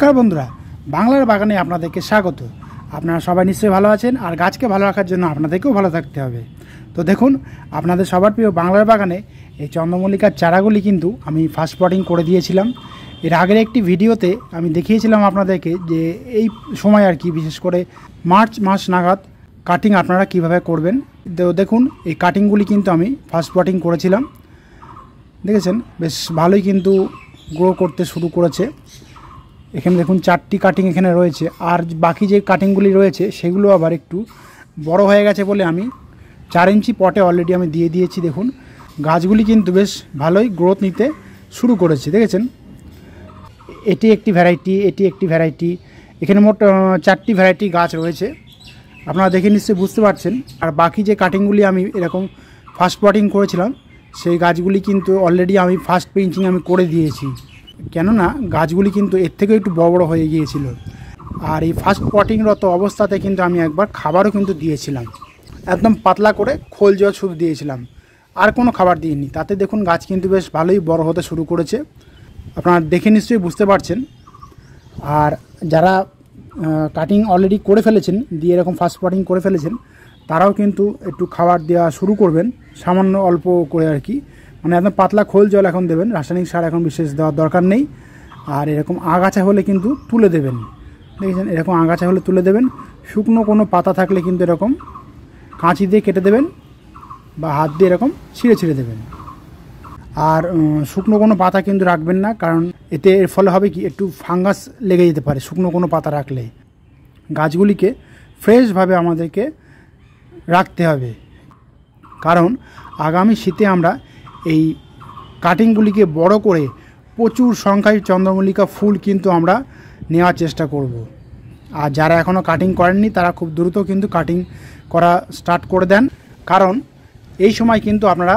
নমস্কার বন্ধুরা, বাংলার বাগানে আপনাদেরকে স্বাগত। আপনারা সবাই নিশ্চয়ই ভালো আছেন, আর গাছকে ভালো রাখার জন্য আপনাদেরকেও ভালো থাকতে হবে। তো দেখুন, আপনাদের সবার প্রিয় বাংলার বাগানে এই চন্দ্রমল্লিকার চারাগুলি কিন্তু আমি ফার্স্ট পটিং করে দিয়েছিলাম। এর আগের একটি ভিডিওতে আমি দেখিয়েছিলাম আপনাদেরকে যে এই সময় আর কি, বিশেষ করে মার্চ মাস নাগাদ কাটিং আপনারা কিভাবে করবেন। তো দেখুন, এই কাটিংগুলি কিন্তু আমি ফার্স্ট পটিং করেছিলাম। দেখেছেন, বেশ ভালোই কিন্তু গ্রো করতে শুরু করেছে। এখানে দেখুন 4টি কাটিং এখানে রয়েছে, আর বাকি যে কাটিংগুলি রয়েছে সেগুলো আবার একটু বড় হয়ে গেছে বলে আমি 4 ইঞ্চি পটে অলরেডি আমি দিয়ে দিয়েছি। দেখুন, গাছগুলি কিন্তু বেশ ভালোই গ্রোথ নিতে শুরু করেছে। দেখেছেন, এটি একটি ভ্যারাইটি, এটি একটি ভ্যারাইটি, এখানে মোট 4টি ভ্যারাইটি গাছ রয়েছে। আপনারা দেখে নিশ্চয়ই বুঝতে পারছেন। আর বাকি যে কাটিংগুলি আমি এরকম ফার্স্ট পটিং করেছিলাম, সেই গাছগুলি কিন্তু অলরেডি আমি ফার্স্ট পেইন্টিং আমি করে দিয়েছি, কেননা গাছগুলি কিন্তু এর থেকেও একটু বড় বড় হয়ে গিয়েছিল। আর এই ফার্স্ট পটিংরত অবস্থাতে কিন্তু আমি একবার খাবারও কিন্তু দিয়েছিলাম, একদম পাতলা করে খোল জল শুধু দিয়েছিলাম, আর কোনো খাবার দিইনি। তাতে দেখুন গাছ কিন্তু বেশ ভালোই বড় হতে শুরু করেছে, আপনারা দেখে নিশ্চয়ই বুঝতে পারছেন। আর যারা কাটিং অলরেডি করে ফেলেছেন, দিয়ে এরকম ফার্স্ট পটিং করে ফেলেছেন, তারাও কিন্তু একটু খাবার দেওয়া শুরু করবেন, সামান্য অল্প করে আর কি। মানে একদম পাতলা খোল জল এখন দেবেন, রাসায়নিক সার এখন বিশেষ দেওয়ার দরকার নেই। আর এরকম আগাছা হলে কিন্তু তুলে দেবেন। দেখেছেন, এরকম আগাছা হলে তুলে দেবেন। শুকনো কোনো পাতা থাকলে কিন্তু এরকম কাঁচি দিয়ে কেটে দেবেন, বা হাত দিয়ে এরকম ছিঁড়ে ছিঁড়ে দেবেন। আর শুকনো কোনো পাতা কিন্তু রাখবেন না, কারণ এতে এর ফলে হবে কি, একটু ফাঙ্গাস লেগে যেতে পারে শুকনো কোনো পাতা রাখলে। গাছগুলিকে ফ্রেশভাবে আমাদেরকে রাখতে হবে, কারণ আগামী শীতে আমরা এই কাটিংগুলিকে বড় করে প্রচুর সংখ্যায় চন্দ্রমল্লিকা ফুল কিন্তু আমরা নেওয়ার চেষ্টা করব। আর যারা এখনও কাটিং করেননি, তারা খুব দ্রুত কিন্তু কাটিং করা স্টার্ট করে দেন, কারণ এই সময় কিন্তু আপনারা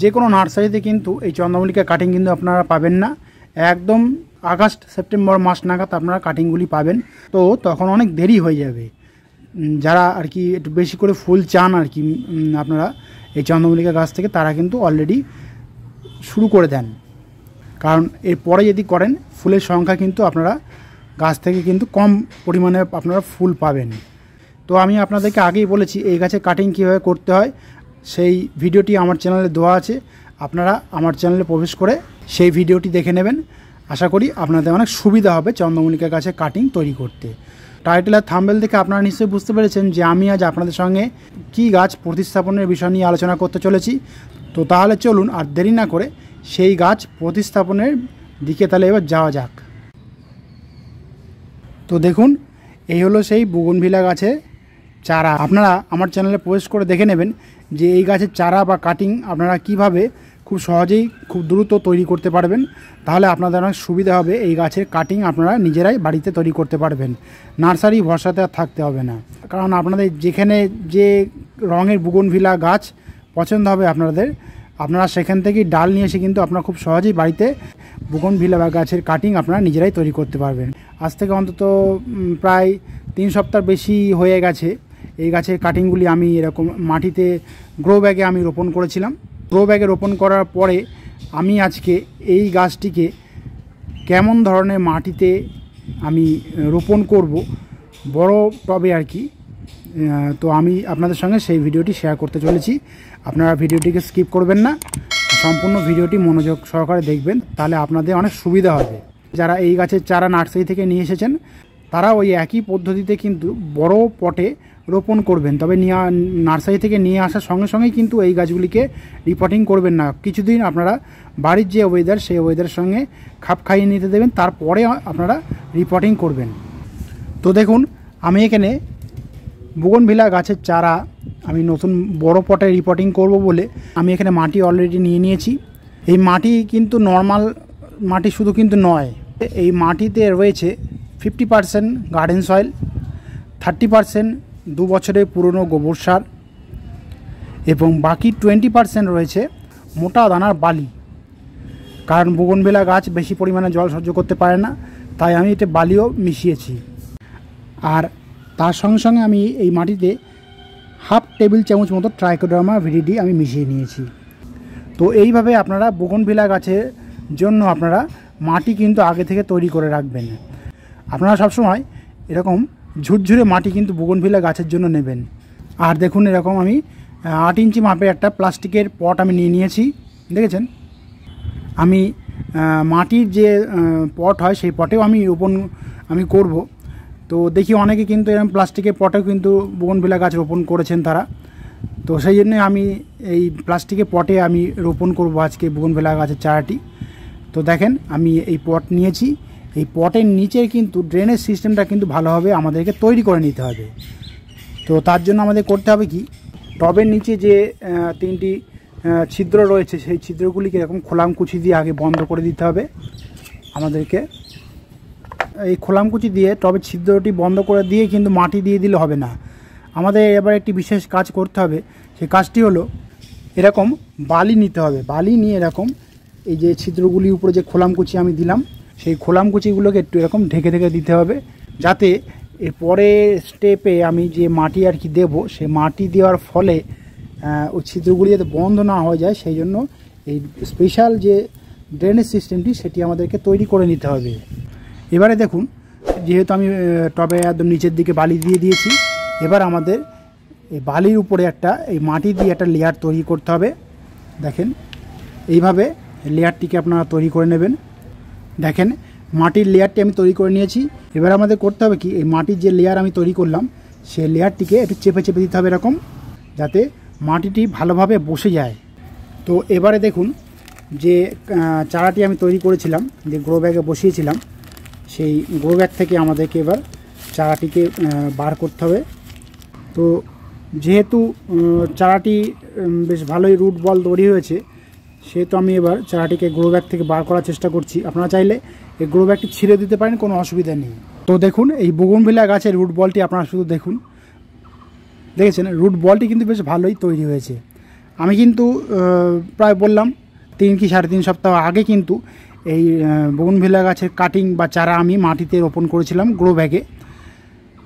যে কোনো নার্সারিতে কিন্তু এই চন্দ্রমল্লিকা কাটিং কিন্তু আপনারা পাবেন না। একদম আগস্ট সেপ্টেম্বর মাস নাগাদ আপনারা কাটিংগুলি পাবেন, তো তখন অনেক দেরি হয়ে যাবে। যারা আর কি একটু বেশি করে ফুল চান আর কি আপনারা এই চন্দ্রমল্লিকা গাছ থেকে, তারা কিন্তু অলরেডি শুরু করে দেন, কারণ এরপরে যদি করেন ফুলের সংখ্যা কিন্তু আপনারা গাছ থেকে কিন্তু কম পরিমাণে আপনারা ফুল পাবেন। তো আমি আপনাদেরকে আগেই বলেছি এই গাছে কাটিং কীভাবে করতে হয়, সেই ভিডিওটি আমার চ্যানেলে দেওয়া আছে। আপনারা আমার চ্যানেলে প্রবেশ করে সেই ভিডিওটি দেখে নেবেন। আশা করি আপনাদের অনেক সুবিধা হবে চন্দ্রমল্লিকা গাছে কাটিং তৈরি করতে। টাইটেল আর থাম্বনেল দেখে আপনারা নিশ্চয়ই বুঝতে পেরেছেন যে আমি আজ আপনাদের সঙ্গে কী গাছ প্রতিস্থাপনের বিষয় নিয়ে আলোচনা করতে চলেছি। তো তাহলে চলুন আর দেরি না করে সেই গাছ প্রতিস্থাপনের দিকে তাহলে এবার যাওয়া যাক। তো দেখুন, এই হলো সেই বুগনভিলা গাছের চারা। আপনারা আমার চ্যানেলে প্রবেশ করে দেখে নেবেন যে এই গাছের চারা বা কাটিং আপনারা কিভাবে খুব সহজেই খুব দ্রুত তৈরি করতে পারবেন। তাহলে আপনাদের অনেক সুবিধা হবে, এই গাছের কাটিং আপনারা নিজেরাই বাড়িতে তৈরি করতে পারবেন, নার্সারি ভরসাতে আর থাকতে হবে না। কারণ আপনাদের যেখানে যে রঙের বুগনভিলা গাছ পছন্দ হবে আপনারা সেখান থেকেই ডাল নিয়ে এসে কিন্তু আপনারা খুব সহজেই বাড়িতে বুগনভিলা বা গাছের কাটিং আপনারা নিজেরাই তৈরি করতে পারবেন। আজ থেকে অন্তত প্রায় 3 সপ্তাহ বেশি হয়ে গেছে এই গাছের কাটিংগুলি আমি এরকম মাটিতে গ্রো ব্যাগে আমি রোপণ করেছিলাম। গ্রো ব্যাগে রোপণ করার পরে আমি আজকে এই গাছটিকে কেমন ধরনের মাটিতে আমি রোপণ করব, বড় টবে আর কি, তো আমি আপনাদের সঙ্গে সেই ভিডিওটি শেয়ার করতে চলেছি। আপনারা ভিডিওটিকে স্কিপ করবেন না, সম্পূর্ণ ভিডিওটি মনোযোগ সহকারে দেখবেন, তাহলে আপনাদের অনেক সুবিধা হবে। যারা এই গাছের চারা নার্সারি থেকে নিয়ে এসেছেন, তারা ওই একই পদ্ধতিতে কিন্তু বড় পটে রোপণ করবেন। তবে নার্সারি থেকে নিয়ে আসার সঙ্গে সঙ্গেই কিন্তু এই গাছগুলিকে রিপোর্টিং করবেন না, কিছুদিন আপনারা বাড়ির যে ওয়েদার সেই ওয়েদারের সঙ্গে খাপ খাইয়ে নিতে দেবেন, তারপরে আপনারা রিপোর্টিং করবেন। তো দেখুন, আমি এখানে বুগনভিলা গাছের চারা আমি নতুন বড় পটে রিপোর্টিং করব বলে আমি এখানে মাটি অলরেডি নিয়ে নিয়েছি। এই মাটি কিন্তু নর্মাল মাটি শুধু কিন্তু নয়, এই মাটিতে রয়েছে 50% গার্ডেন সয়েল, 30% 2 বছরের পুরনো গোবর সার, এবং বাকি 20% রয়েছে মোটা দানার বালি। কারণ বুগনভিলা গাছ বেশি পরিমাণে জল সহ্য করতে পারে না, তাই আমি এতে বালিও মিশিয়েছি। আর তার সঙ্গে সঙ্গে আমি এই মাটিতে হাফ টেবিল চামচ মতো ট্রাইকোডার্মা ভিরিডি আমি মিশিয়ে নিয়েছি। তো এইভাবে আপনারা বুগনভিলা গাছের জন্য আপনারা মাটি কিন্তু আগে থেকে তৈরি করে রাখবেন। আপনারা সবসময় এরকম ঝুরঝুরে মাটি কিন্তু বুগনভিলা গাছের জন্য নেবেন। আর দেখুন এরকম আমি 8 ইঞ্চি মাপের একটা প্লাস্টিকের পট আমি নিয়ে নিয়েছি। দেখেছেন, আমি মাটির যে পট হয় সেই পটেও আমি রোপণ করব। তো দেখি অনেকে কিন্তু এরকম প্লাস্টিকের পটেও কিন্তু বুগনভিলা গাছ রোপণ করেছেন তারা। তো সেই জন্যে আমি এই প্লাস্টিকের পটে আমি রোপণ করব আজকে বুগনভিলা গাছের চারাটি। তো দেখেন আমি এই পট নিয়েছি। এই পটের নিচের কিন্তু ড্রেনেজ সিস্টেমটা কিন্তু ভালোভাবে আমাদেরকে তৈরি করে নিতে হবে। তো তার জন্য আমাদের করতে হবে কি, টবের নিচে যে 3টি ছিদ্র রয়েছে সেই ছিদ্রগুলিকে এরকম খোলামকুচি দিয়ে আগে বন্ধ করে দিতে হবে আমাদেরকে। এই খোলামকুচি দিয়ে টবের ছিদ্রটি বন্ধ করে দিয়ে কিন্তু মাটি দিয়ে দিলে হবে না, আমাদের এবার একটি বিশেষ কাজ করতে হবে। সেই কাজটি হলো এরকম বালি নিতে হবে। বালি নিয়ে এরকম এই যে ছিদ্রগুলির উপরে যে খোলামকুচি আমি দিলাম সেই খোলামকুচিগুলোকে একটু এরকম ঢেকে ঢেকে দিতে হবে, যাতে এর পরের স্টেপে আমি যে মাটি আর কি দেবো সেই মাটি দেওয়ার ফলে ওই ছিদ্রগুলি যাতে বন্ধ না হয়ে যায়, সেই জন্য এই স্পেশাল যে ড্রেনেজ সিস্টেমটি সেটি আমাদেরকে তৈরি করে নিতে হবে। এবারে দেখুন, যেহেতু আমি টবে একদম নিচের দিকে বালি দিয়ে দিয়েছি, এবার আমাদের এই বালির উপরে এই মাটি দিয়ে একটা লেয়ার তৈরি করতে হবে। দেখেন এইভাবে লেয়ারটিকে আপনারা তৈরি করে নেবেন। দেখেন মাটির লেয়ারটি আমি তৈরি করে নিয়েছি। এবার আমাদের করতে হবে কি, এই মাটির যে লেয়ার আমি তৈরি করলাম সেই লেয়ারটিকে একটু চেপে চেপে দিতে হবে এরকম, যাতে মাটিটি ভালোভাবে বসে যায়। তো এবারে দেখুন, যে চারাটি আমি তৈরি করেছিলাম, যে গ্রো ব্যাগে বসিয়েছিলাম, সেই গ্রো ব্যাগ থেকে আমাদেরকে এবার চারাটিকে বার করতে হবে। তো যেহেতু চারাটি বেশ ভালোই রুট বল তৈরি হয়েছে, সেহেতু আমি এবার চারাটিকে গ্রো ব্যাগ থেকে বার করার চেষ্টা করছি। আপনারা চাইলে এই গ্রো ব্যাগটি ছিঁড়ে দিতে পারেন, কোনো অসুবিধা নেই। তো দেখুন এই বুগনভিলা গাছের রুট বলটি আপনারা শুধু দেখুন, দেখেছেন রুট বলটি কিন্তু বেশ ভালোই তৈরি হয়েছে। আমি কিন্তু প্রায় বললাম 3 কি 3.5 সপ্তাহ আগে কিন্তু এই বুগনভিলা গাছের কাটিং বা চারা আমি মাটিতে রোপণ করেছিলাম গ্রো ব্যাগে।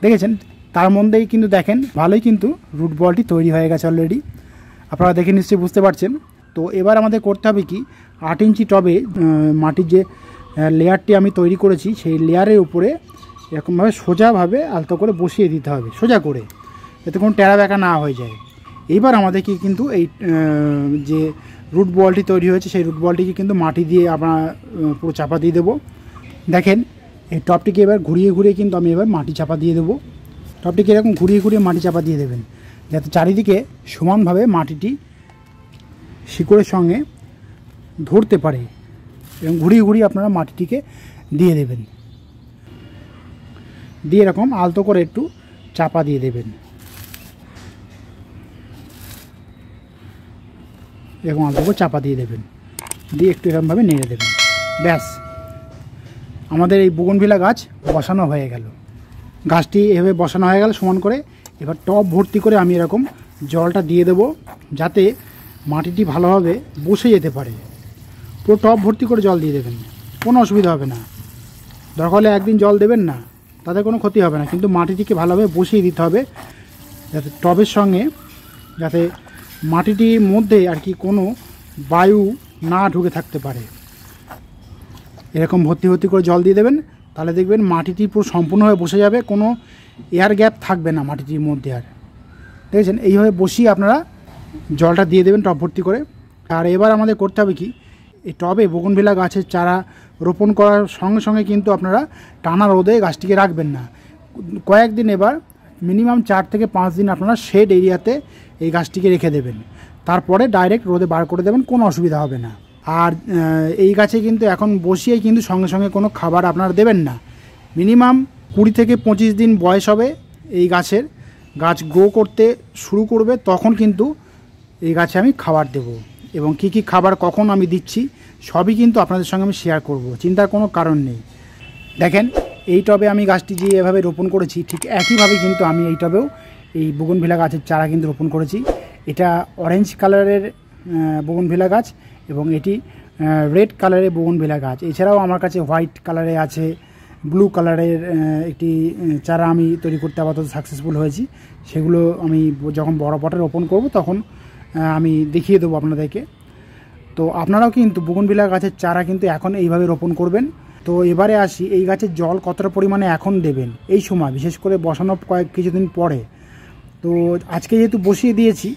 দেখেছেন, তার মধ্যেই কিন্তু দেখেন ভালোই কিন্তু রুট বলটি তৈরি হয়ে গেছে অলরেডি। আপনারা দেখে নিশ্চয়ই বুঝতে পারছেন। তো এবার আমাদের করতে হবে কি, 8 ইঞ্চি টবে মাটির যে লেয়ারটি আমি তৈরি করেছি সেই লেয়ারের উপরে এরকমভাবে সোজাভাবে আলতো করে বসিয়ে দিতে হবে, সোজা করে, যাতে কোনো টেরা বেঁকা না হয়ে যায়। এইবার আমাদেরকে কিন্তু এই যে রুট বলটি তৈরি হয়েছে সেই রুট বলটিকে কিন্তু মাটি দিয়ে আমরা পুরো চাপা দিয়ে দেবো। দেখেন এই টবটিকে এবার ঘুরিয়ে ঘুরিয়ে কিন্তু আমি এবার মাটি চাপা দিয়ে দেবো। টবটিকে এরকম ঘুরিয়ে ঘুরিয়ে মাটি চাপা দিয়ে দেবেন, যাতে চারিদিকে সমানভাবে মাটিটি শিকড়ের সঙ্গে ধরতে পারে, এবং ঘুরিয়ে ঘুরিয়ে আপনারা মাটিটিকে দিয়ে দেবেন, দিয়ে এরকম আলতো করে একটু চাপা দিয়ে দেবেন। এরকম আলতো করে চাপা দিয়ে দেবেন, দিয়ে একটু এরকমভাবে নেড়ে দেবেন। ব্যাস, আমাদের এই বুগনভিলা গাছ বসানো হয়ে গেল। গাছটি এভাবে বসানো হয়ে গেল সমান করে। এবার টব ভর্তি করে আমি এরকম জলটা দিয়ে দেব, যাতে মাটিটি ভালোভাবে বসে যেতে পারে। পুরো টব ভর্তি করে জল দিয়ে দেবেন, কোনো অসুবিধা হবে না। দরকার হলে একদিন জল দেবেন না, তাতে কোনো ক্ষতি হবে না, কিন্তু মাটিটিকে ভালোভাবে বসিয়ে দিতে হবে, যাতে টবের সঙ্গে যাতে মাটিটির মধ্যে আর কি কোনো বায়ু না ঢুকে থাকতে পারে। এরকম ভর্তি ভর্তি করে জল দিয়ে দেবেন, তাহলে দেখবেন মাটিটি পুরো সম্পূর্ণভাবে বসে যাবে, কোনো এয়ার গ্যাপ থাকবে না মাটিটির মধ্যে। আর দেখেছেন এইভাবে বসিয়ে আপনারা জলটা দিয়ে দেবেন টব ভর্তি করে। আর এবার আমাদের করতে হবে কি, এই টবে বুগনভিলা গাছের চারা রোপণ করার সঙ্গে সঙ্গে কিন্তু আপনারা টানা রোদে গাছটিকে রাখবেন না। কয়েকদিন এবার মিনিমাম 4 থেকে 5 দিন আপনারা শেড এরিয়াতে এই গাছটিকে রেখে দেবেন, তারপরে ডাইরেক্ট রোদে বার করে দেবেন, কোনো অসুবিধা হবে না। আর এই গাছে কিন্তু এখন বসিয়েই কিন্তু সঙ্গে সঙ্গে কোনো খাবার আপনারা দেবেন না। মিনিমাম 20 থেকে 25 দিন বয়স হবে এই গাছের, গাছ গ্রো করতে শুরু করবে, তখন কিন্তু এই গাছে আমি খাবার দেব, এবং কি কি খাবার কখন আমি দিচ্ছি সবই কিন্তু আপনাদের সঙ্গে আমি শেয়ার করব, চিন্তার কোনো কারণ নেই। দেখেন এই টবে আমি গাছটি যে এভাবে রোপণ করেছি, ঠিক একইভাবে কিন্তু আমি এই টবেও এই বুগনভিলা গাছের চারা কিন্তু রোপণ করেছি। এটা অরেঞ্জ কালারের বুগনভিলা গাছ, এবং এটি রেড কালারের বুগনভিলা গাছ। এছাড়াও আমার কাছে হোয়াইট কালারে আছে, ব্লু কালারের একটি চারা আমি তৈরি করতে আপাতত সাকসেসফুল হয়েছি। সেগুলো আমি যখন বড় পটে রোপণ করব তখন আমি দেখিয়ে দেবো আপনাদেরকে। তো আপনারাও কিন্তু বুগনভিলা গাছের চারা কিন্তু এখন এইভাবে রোপণ করবেন। তো এবারে আসি এই গাছের জল কতটা পরিমাণে এখন দেবেন এই সময়, বিশেষ করে বসানো কিছুদিন পরে। তো আজকে যেহেতু বসিয়ে দিয়েছি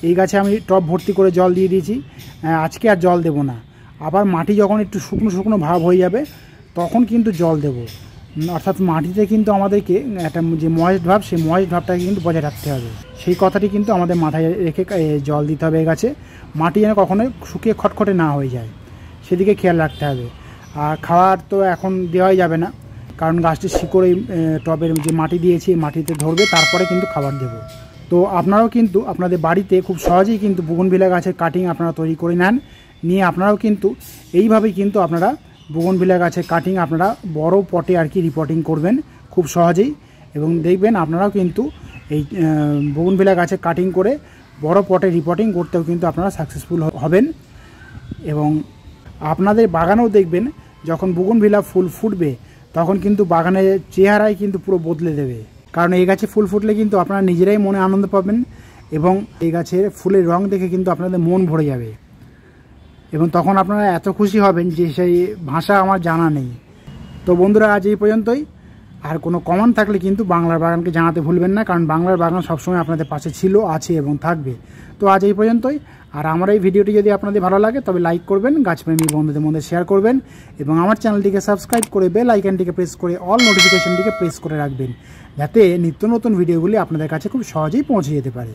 এই গাছে আমি টব ভর্তি করে জল দিয়ে দিয়েছি, আজকে আর জল দেব না। আবার মাটি যখন একটু শুকনো শুকনো ভাব হয়ে যাবে তখন কিন্তু জল দেব। অর্থাৎ মাটিতে কিন্তু আমাদেরকে একটা যে ময়েস্ট ভাব, সেই ময়েস্ট ভাবটাকে কিন্তু বজায় রাখতে হবে। সেই কথাটি কিন্তু আমাদের মাথায় রেখে জল দিতে হবে এই গাছে। মাটি যেন কখনোই শুকিয়ে খটখটে না হয়ে যায়, সেদিকে খেয়াল রাখতে হবে। আর খাবার তো এখন দেওয়াই যাবে না, কারণ গাছটির শিকড়ে টবের যে মাটি দিয়েছি এই মাটিতে ধরবে, তারপরে কিন্তু খাবার দেব। তো আপনারাও কিন্তু আপনাদের বাড়িতে খুব সহজেই কিন্তু বুগনভিলা গাছের কাটিং আপনারা তৈরি করে নেন, নিয়ে আপনারাও কিন্তু এইভাবেই কিন্তু আপনারা বুগনভিলা গাছের কাটিং আপনারা বড় পটে আর কি রিপোর্টিং করবেন খুব সহজেই। এবং দেখবেন আপনারাও কিন্তু এই বুগনভিলা গাছের কাটিং করে বড় পটে রিপোর্টিং করতেও কিন্তু আপনারা সাকসেসফুল হবেন। এবং আপনাদের বাগানেও দেখবেন যখন বুগনভিলা ফুল ফুটবে তখন কিন্তু বাগানের চেহারাই কিন্তু পুরো বদলে দেবে, কারণ এই গাছে ফুল ফুটলে কিন্তু আপনারা নিজেরাই মনে আনন্দ পাবেন এবং এই গাছের ফুলের রং দেখে কিন্তু আপনাদের মন ভরে যাবে এবং তখন আপনারা এত খুশি হবেন যে সেই ভাষা আমার জানা নেই। তো বন্ধুরা, আজ এই পর্যন্তই। আর কোনো কমেন্ট থাকলে কিন্তু বাংলার বাগানকে জানাতে ভুলবেন না, কারণ বাংলার বাগান সবসময় আপনাদের পাশে ছিল, আছে এবং থাকবে। তো আজ এই পর্যন্তই। আর আমার এই ভিডিওটি যদি আপনাদের ভালো লাগে তবে লাইক করবেন, গাছপ্রেমী বন্ধুদের মধ্যে শেয়ার করবেন এবং আমার চ্যানেলটিকে সাবস্ক্রাইব করে বেল আইকনটিকে প্রেস করে অল নোটিফিকেশনটিকে প্রেস করে রাখবেন, যাতে নিত্য নতুন ভিডিওগুলি আপনাদের কাছে খুব সহজেই পৌঁছে যেতে পারে।